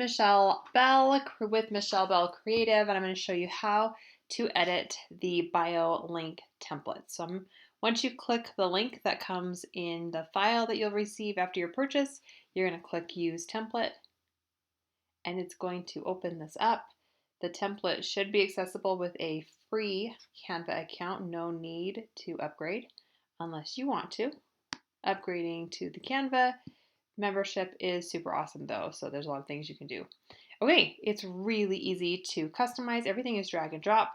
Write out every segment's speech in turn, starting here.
Michelle Bell with Michelle Bell Creative, and I'm going to show you how to edit the bio link template. Once you click the link that comes in the file that you'll receive after your purchase, you're going to click Use Template, and it's going to open this up. The template should be accessible with a free Canva account. No need to upgrade unless you want to. Upgrading to the Canva membership is super awesome though, so there's a lot of things you can do. Okay, it's really easy to customize. Everything is drag and drop.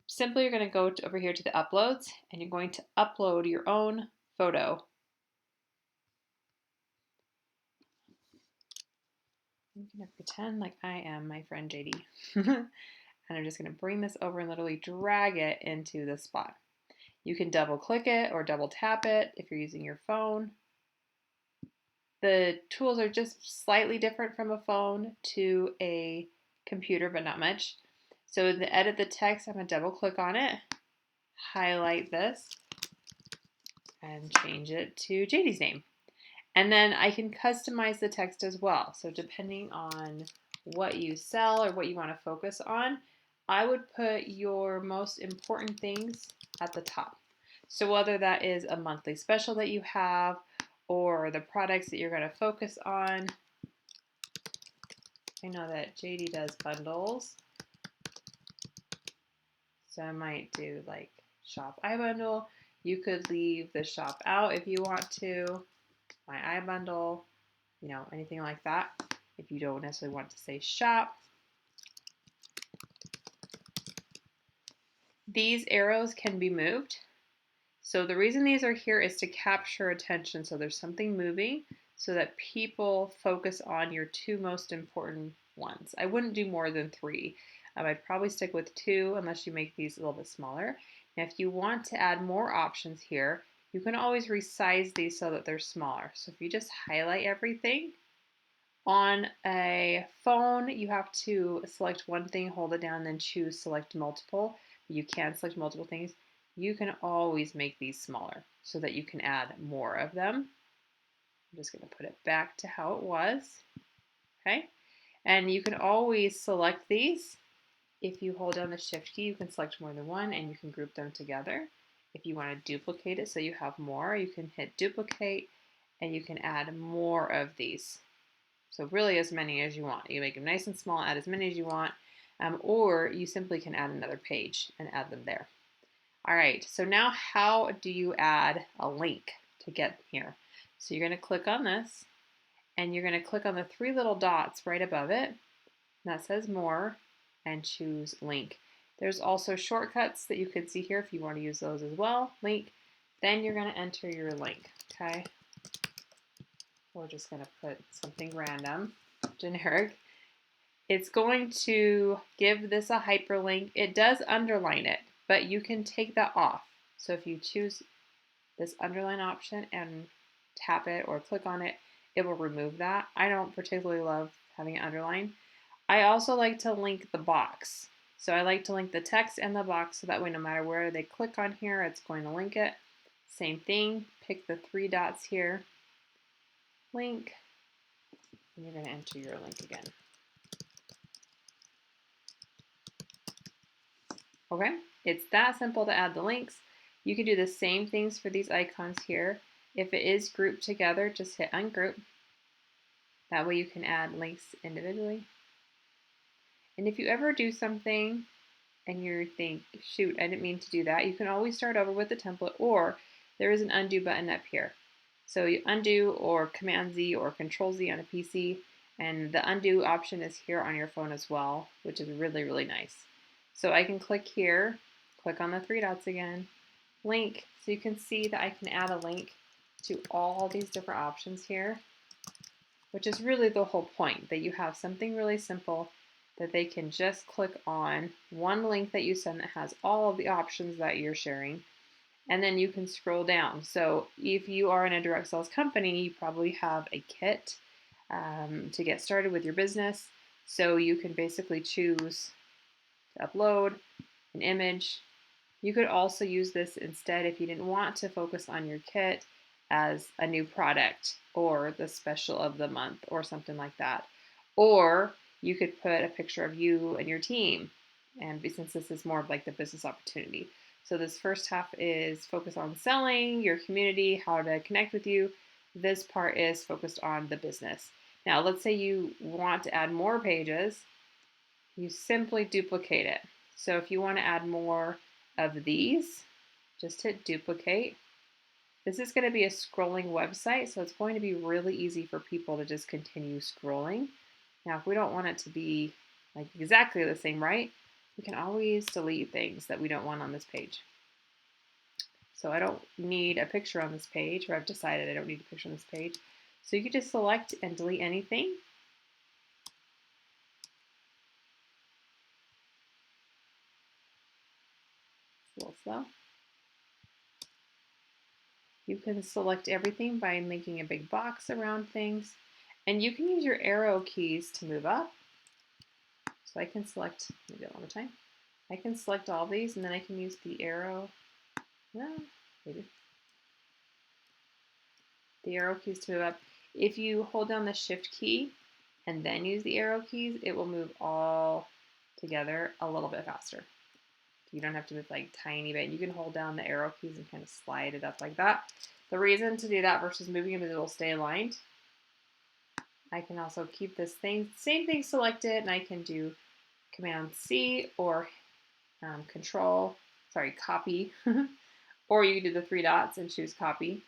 Simply, you're going to go over here to the uploads, and you're going to upload your own photo. I'm going to pretend like I am my friend JD. And I'm just going to bring this over and literally drag it into the spot. You can double click it or double tap it if you're using your phone. The tools are just slightly different from a phone to a computer, but not much. So to edit the text, I'm going to double click on it, highlight this, and change it to JD's name. And then I can customize the text as well. So depending on what you sell or what you want to focus on, I would put your most important things at the top. So whether that is a monthly special that you have or the products that you're going to focus on. I know that JD does bundles. So I might do like shop iBundle. You could leave the shop out if you want to. My iBundle, anything like that. If you don't necessarily want to say shop. These arrows can be moved. So the reason these are here is to capture attention. So there's something moving so that people focus on your two most important ones. I wouldn't do more than 3. I'd probably stick with 2 unless you make these a little bit smaller. Now, if you want to add more options here, you can always resize these so that they're smaller. So if you just highlight everything, on a phone, you have to select one thing, hold it down, then choose select multiple. You can select multiple things. You can always make these smaller so that you can add more of them. I'm just going to put it back to how it was. Okay. And you can always select these. If you hold down the shift key, you can select more than one and you can group them together. If you want to duplicate it so you have more, you can hit duplicate and you can add more of these. So really as many as you want. You make them nice and small, add as many as you want, or you simply can add another page and add them there. All right, so now how do you add a link to get here? So you're going to click on this, and you're going to click on the 3 little dots right above it. That says more, and choose link. There's also shortcuts that you can see here if you want to use those as well. Link. Then you're going to enter your link, okay? We're just going to put something random, generic. It's going to give this a hyperlink. It does underline it, but you can take that off. So if you choose this underline option and tap it or click on it, it will remove that. I don't particularly love having it underlined. I also like to link the box. So I like to link the text and the box so that way no matter where they click on here, it's going to link it. Same thing, pick the 3 dots here, link, and you're going to enter your link again. Okay, it's that simple to add the links. You can do the same things for these icons here. If it is grouped together, just hit ungroup. That way you can add links individually. And if you ever do something and you think, shoot, I didn't mean to do that, you can always start over with the template, or there is an undo button up here. So you undo or Command Z or Control Z on a PC, and the undo option is here on your phone as well, which is really, really nice. So I can click here, click on the 3 dots again, link, so you can see that I can add a link to all these different options here, which is really the whole point, that you have something really simple that they can just click on one link that you send that has all of the options that you're sharing, and then you can scroll down. So if you are in a direct sales company, you probably have a kit to get started with your business. So you can basically choose to upload an image. You could also use this instead if you didn't want to focus on your kit as a new product or the special of the month or something like that. Or you could put a picture of you and your team. And since this is more of like the business opportunity. So this first half is focused on selling, your community, how to connect with you. This part is focused on the business. Now, let's say you want to add more pages. You simply duplicate it. So if you want to add more of these, just hit duplicate. This is going to be a scrolling website, so it's going to be really easy for people to just continue scrolling. Now, if we don't want it to be like exactly the same, right? We can always delete things that we don't want on this page. So I don't need a picture on this page, or I've decided I don't need a picture on this page. So you can just select and delete anything. It's a little slow. You can select everything by making a big box around things. And you can use your arrow keys to move up. So I can select, let me do it one more time. I can select all these and then I can use the arrow, maybe. The arrow keys to move up. If you hold down the shift key and then use the arrow keys, it will move all together a little bit faster. You don't have to move like tiny bit. You can hold down the arrow keys and kind of slide it up like that. The reason to do that versus moving them is it will stay aligned. I can also keep this same thing selected, and I can do Command C or copy. Or you can do the three dots and choose copy.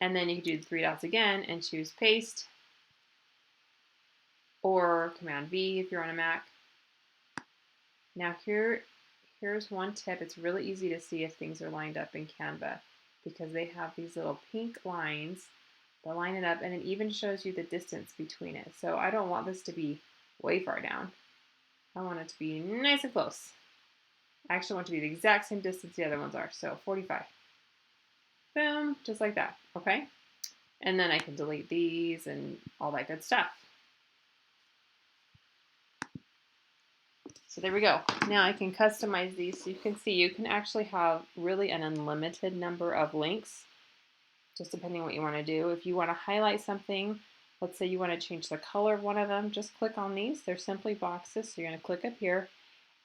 And then you can do the three dots again and choose paste. Or Command V if you're on a Mac. Now here's one tip. It's really easy to see if things are lined up in Canva because they have these little pink lines that line it up, and it even shows you the distance between it. So I don't want this to be way far down. I want it to be nice and close. I actually want it to be the exact same distance the other ones are. So 45. Boom, just like that, okay? And then I can delete these and all that good stuff. So there we go. Now I can customize these so you can see you can actually have really an unlimited number of links, just depending on what you want to do. If you want to highlight something, let's say you want to change the color of one of them, just click on these. They're simply boxes, so you're going to click up here,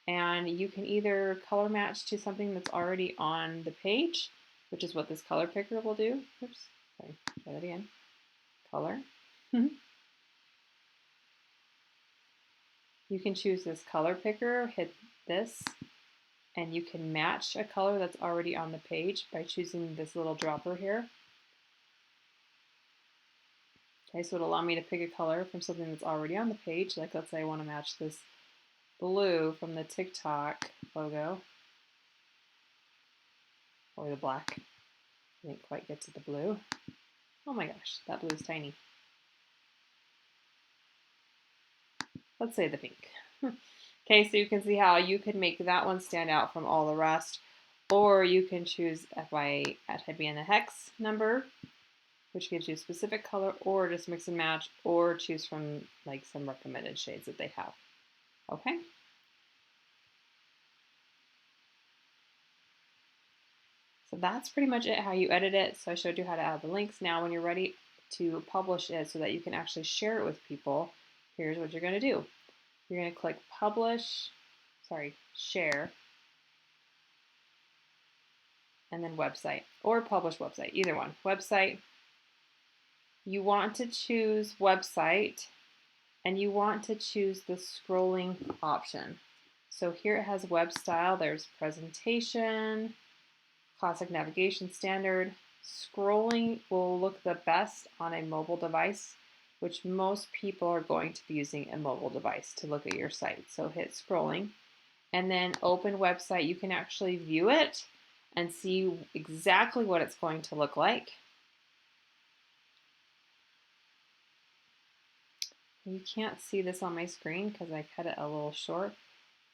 and you can either color match to something that's already on the page, which is what this color picker will do. Oops, sorry, try that again. Color. You can choose this color picker, hit this, and you can match a color that's already on the page by choosing this little dropper here. Okay, so it'll allow me to pick a color from something that's already on the page. Like let's say I want to match this blue from the TikTok logo, or the black. I didn't quite get to the blue. Oh my gosh, that blue is tiny. Let's say the pink. Okay, so you can see how you can make that one stand out from all the rest, or you can choose by typing in a hex number, which gives you a specific color, or just mix and match, or choose from like some recommended shades that they have. Okay. So that's pretty much it, how you edit it. So I showed you how to add the links. Now when you're ready to publish it so that you can actually share it with people, here's what you're going to do. You're going to click share, and then website, or publish website, either one. Website. You want to choose website, and you want to choose the scrolling option. So here it has web style. There's presentation, classic navigation standard. Scrolling will look the best on a mobile device, which most people are going to be using a mobile device to look at your site. So hit scrolling, and then open website. You can actually view it and see exactly what it's going to look like. You can't see this on my screen because I cut it a little short,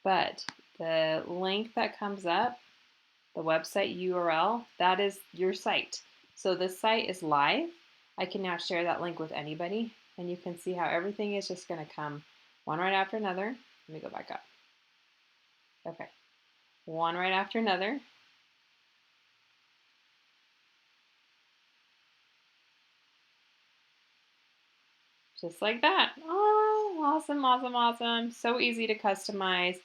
but the link that comes up, the website URL, that is your site. So this site is live. I can now share that link with anybody, and you can see how everything is just going to come one right after another. Let me go back up. Okay, one right after another. Just like that. Oh, awesome, awesome, awesome. So easy to customize.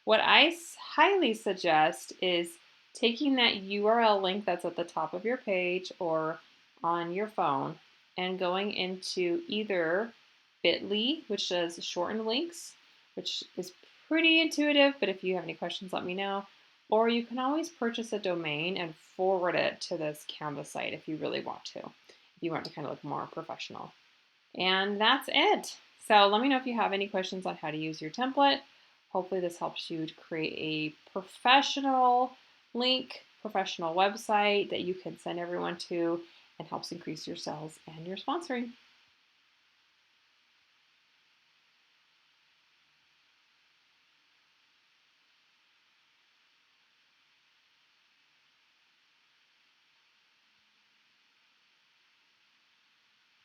What I highly suggest is taking that URL link that's at the top of your page or on your phone and going into either bit.ly, which does shortened links, which is pretty intuitive, but if you have any questions, let me know. Or you can always purchase a domain and forward it to this Canva site if you really want to, if you want to kind of look more professional. And that's it. So let me know if you have any questions on how to use your template. Hopefully this helps you to create a professional link, professional website that you can send everyone to and helps increase your sales and your sponsoring.